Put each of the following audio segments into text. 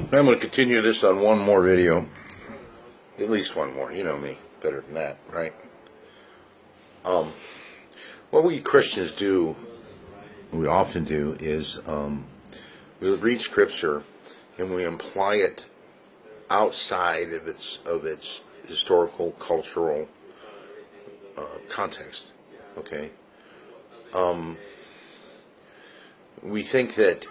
I'm going to continue this on one more video. At least one more. You know me better than that, right? What we Christians do, we often do, is we read Scripture and we imply it outside of its historical, cultural context. Okay. We think that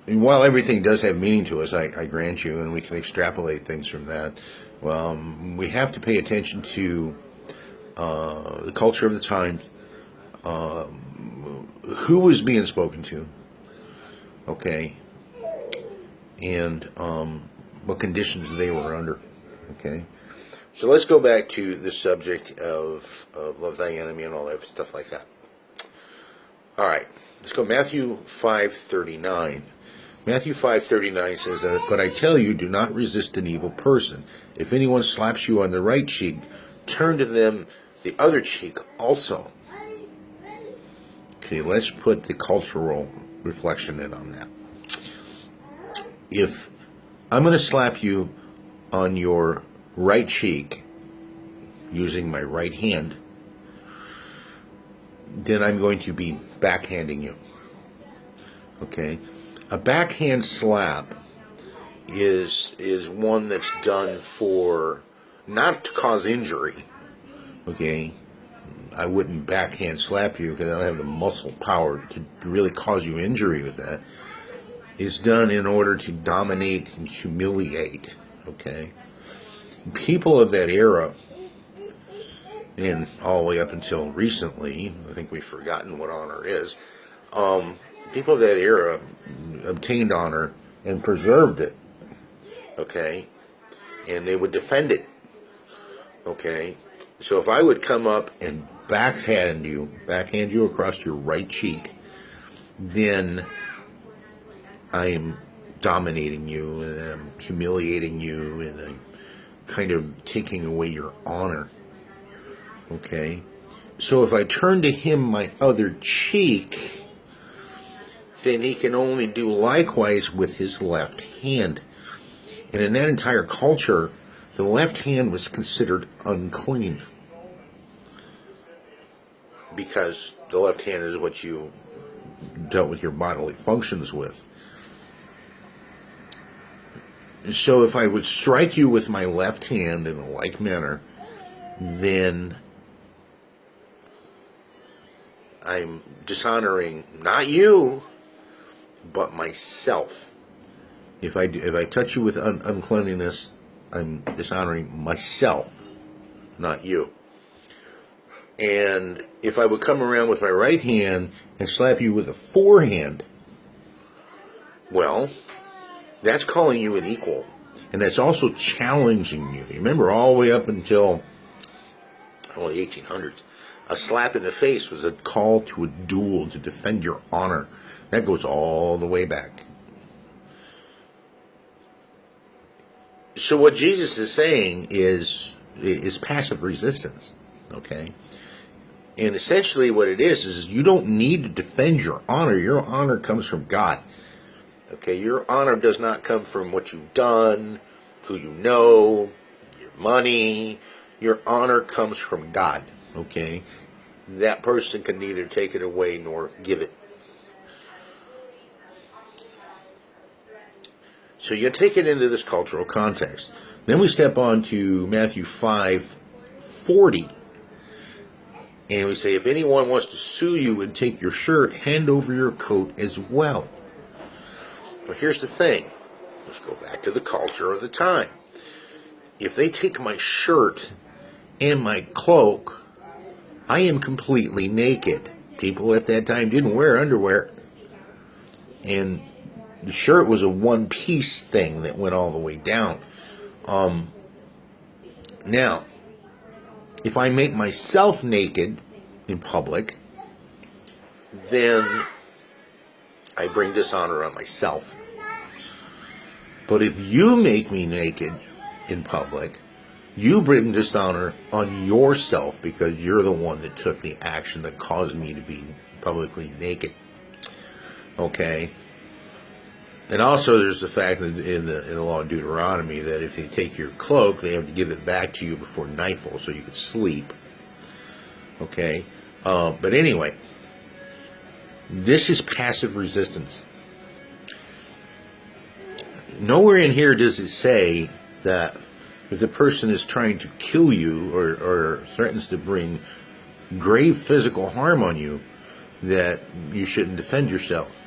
while everything does have meaning to us, I grant you, and we can extrapolate things from that, we have to pay attention to the culture of the time, who was being spoken to, okay, and what conditions they were under, okay. So let's go back to the subject of love thy enemy and all that stuff like that. All right, let's go Matthew 5:39. Matthew 5:39 says that, "But I tell you, do not resist an evil person. If anyone slaps you on the right cheek, turn to them the other cheek also." Okay, let's put the cultural reflection in on that. If I'm going to slap you on your right cheek using my right hand, then I'm going to be backhanding you. Okay? A backhand slap is one that's done for not to cause injury. Okay? I wouldn't backhand slap you because I don't have the muscle power to really cause you injury with that. It's done in order to dominate and humiliate. Okay? People of that era, and all the way up until recently, I think we've forgotten what honor is, people of that era obtained honor and preserved it, okay, and they would defend it, okay. So if I would come up and backhand you across your right cheek, then I am dominating you, and I'm humiliating you, and I'm kind of taking away your honor. Okay, so if I turn to him my other cheek, then he can only do likewise with his left hand. And in that entire culture, the left hand was considered unclean, because the left hand is what you dealt with your bodily functions with. So if I would strike you with my left hand in a like manner, then I'm dishonoring not you, but myself. If I touch you with uncleanliness, I'm dishonoring myself, not you. And if I would come around with my right hand and slap you with a forehand, well, that's calling you an equal. And that's also challenging you. Remember, all the way up until the 1800s, a slap in the face was a call to a duel to defend your honor. That goes all the way back. So what Jesus is saying is passive resistance, okay? And essentially what it is you don't need to defend your honor. Your honor comes from God. Okay, your honor does not come from what you've done, who you know, your money. Your honor comes from God, okay? That person can neither take it away nor give it. So you take it into this cultural context. Then we step on to Matthew 5:40. And we say, if anyone wants to sue you and take your shirt, hand over your coat as well. But here's the thing. Let's go back to the culture of the time. If they take my shirt and my cloak, I am completely naked. People at that time didn't wear underwear. And the shirt was a one-piece thing that went all the way down. Now, if I make myself naked in public, then I bring dishonor on myself. But if you make me naked in public, you bring dishonor on yourself, because you're the one that took the action that caused me to be publicly naked. Okay? And also, there's the fact that in the law of Deuteronomy that if they take your cloak, they have to give it back to you before nightfall so you can sleep. Okay, but anyway, this is passive resistance. Nowhere in here does it say that if the person is trying to kill you or threatens to bring grave physical harm on you, that you shouldn't defend yourself.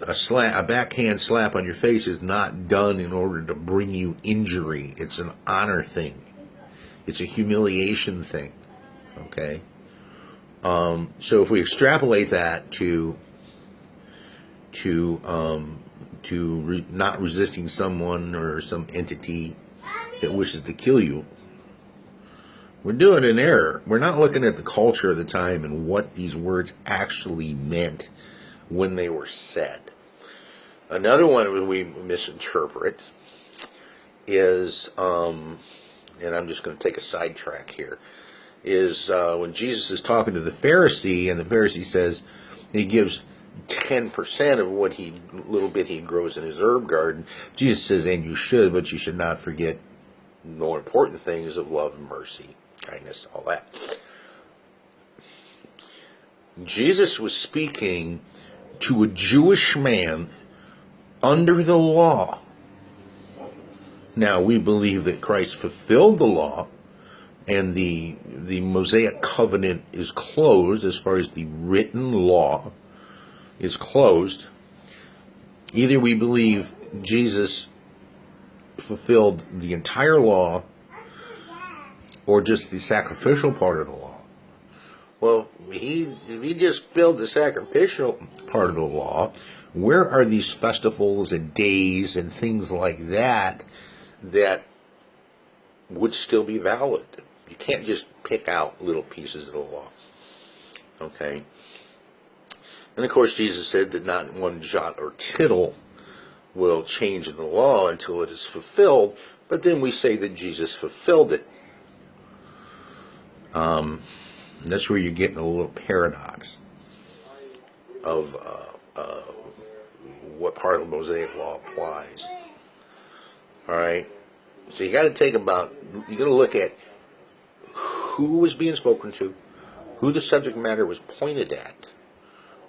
A backhand slap on your face is not done in order to bring you injury. It's an honor thing. It's a humiliation thing. Okay? So if we extrapolate that to not resisting someone or some entity that wishes to kill you, we're doing an error. We're not looking at the culture of the time and what these words actually meant when they were said. Another one we misinterpret is, and I'm just going to take a sidetrack here, is when Jesus is talking to the Pharisee, and the Pharisee says, he gives 10% of what little bit he grows in his herb garden. Jesus says, and you should, but you should not forget more important things of love, mercy, kindness, all that. Jesus was speaking to a Jewish man under the law. Now, we believe that Christ fulfilled the law, and the Mosaic covenant is closed as far as the written law is closed. Either we believe Jesus fulfilled the entire law or just the sacrificial part of the law. Well, if he just fulfilled the sacrificial part of the law, where are these festivals and days and things like that that would still be valid? You can't just pick out little pieces of the law. Okay? And of course, Jesus said that not one jot or tittle will change in the law until it is fulfilled, but then we say that Jesus fulfilled it. That's where you're getting a little paradox of what part of the Mosaic law applies. All right? So you got to look at who was being spoken to, who the subject matter was pointed at.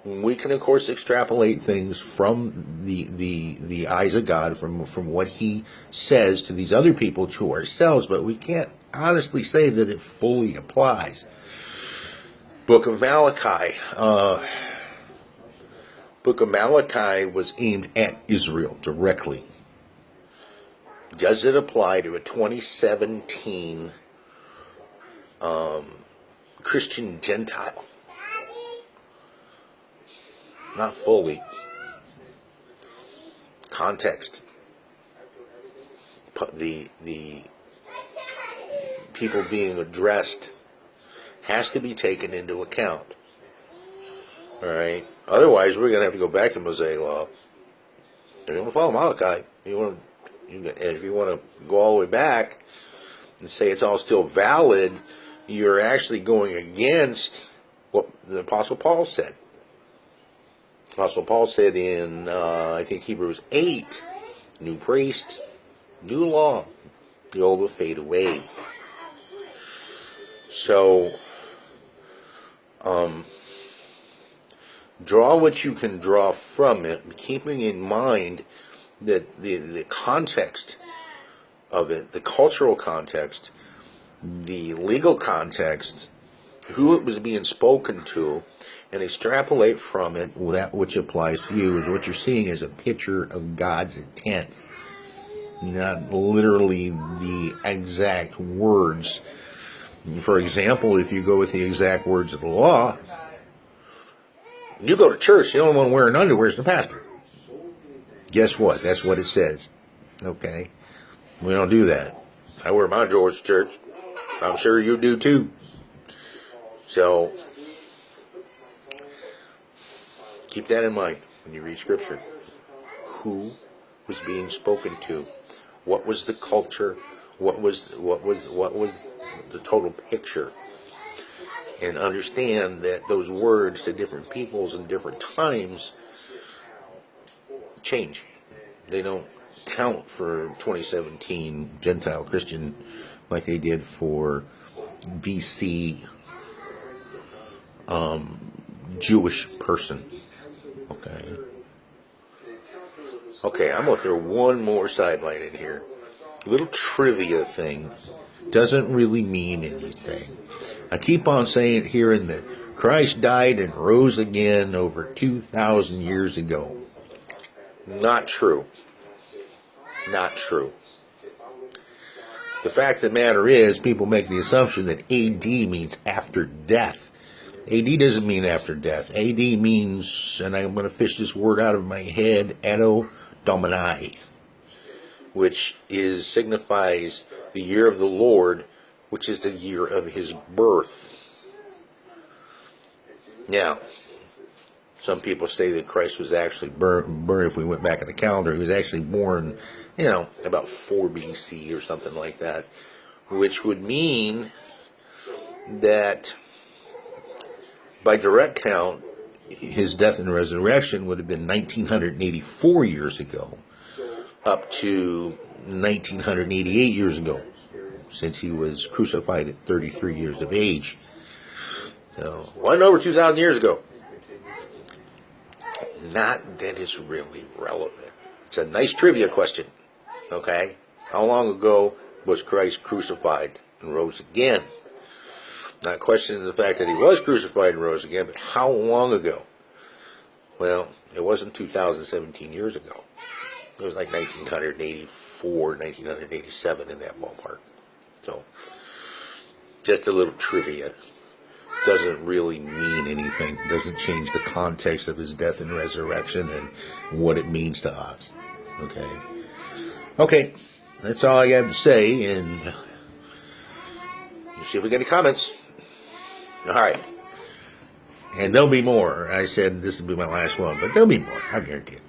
We can, of course, extrapolate things from the eyes of God, from what He says to these other people to ourselves, but we can't honestly say that it fully applies. Book of Malachi. Book of Malachi was aimed at Israel directly. Does it apply to a 2017 Christian Gentile? Not fully. Context. The people being addressed has to be taken into account. All right. Otherwise, we're going to have to go back to Mosaic law. If you want to follow Malachi, and if you want to go all the way back and say it's all still valid, you're actually going against what the Apostle Paul said. Apostle Paul said in, I think, Hebrews 8, new priest, new law, the old will fade away. So, draw what you can draw from it, keeping in mind that the context of it, the cultural context, the legal context, who it was being spoken to, and extrapolate from it that which applies to you. Is what you're seeing is a picture of God's intent, not literally the exact words. For example, if you go with the exact words of the law, you go to church, the only one wearing underwear is the pastor. Guess what? That's what it says. Okay? We don't do that. I wear my drawers to church. I'm sure you do too. So, keep that in mind when you read Scripture. Who was being spoken to? What was the culture? What was the total picture? And understand that those words to different peoples and different times change. They don't count for 2017 Gentile Christian like they did for BC Jewish person. Okay. Okay, I'm going to throw one more sidelight in here. A little trivia thing. Doesn't really mean anything. I keep on saying, hearing that Christ died and rose again over 2,000 years ago. Not true. Not true. The fact of the matter is, people make the assumption that AD means after death. AD doesn't mean after death. AD means, and I'm going to fish this word out of my head, Anno Domini, which signifies the year of the Lord, which is the year of his birth. Now, some people say that Christ was actually born, if we went back in the calendar, he was actually born, about 4 BC or something like that, which would mean that by direct count, his death and resurrection would have been 1984 years ago, up to 1988 years ago, since he was crucified at 33 years of age. So, one over 2,000 years ago. Not that it's really relevant. It's a nice trivia question. Okay? How long ago was Christ crucified and rose again? Not questioning the fact that he was crucified and rose again, but how long ago? Well, it wasn't 2017 years ago. It was like 1984, 1987 in that ballpark. So, just a little trivia. Doesn't really mean anything. Doesn't change the context of his death and resurrection and what it means to us. Okay. Okay. That's all I have to say, and we'll see if we get any comments. All right. And there'll be more. I said this will be my last one, but there'll be more. I guarantee it.